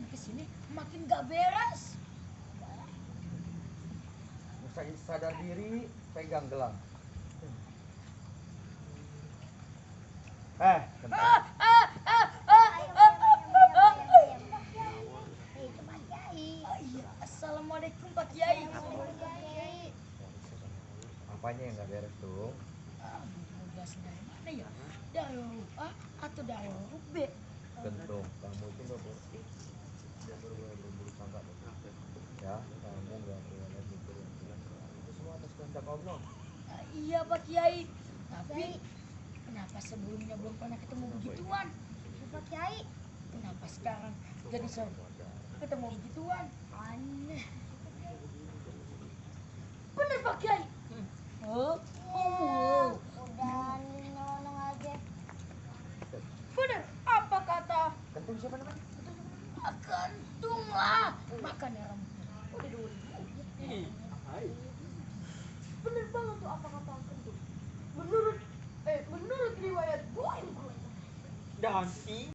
makin kesini makin gak beres. Mesti sadar diri, pegang gelang. Bentar. Iya, assalamualaikum Pak Kiai. Apanya yang nggak beres tuh? Tugas dari mana ya? Dari huruf A atau dari huruf B? Gendong, kamu itu nggak boleh berburu sangka. Ya, kamu nggak boleh mikir yang jelek. Itu semua atas kehendak Allah. Iya Pak Kiai. Tapi kenapa sebelumnya belum pernah ketemu begituan? Pak Kiai, Kenapa sekarang jadi ketemu begituan? Aneh. Bener Pak Kiai. Oh, udah nolong aja. bener. Apa kata? Kentung siapa namanya? Gantung lah. Makan ya Ram. Udah 2000. Bener banget tuh apa kata Gantung. Menurut riwayat gue. Dan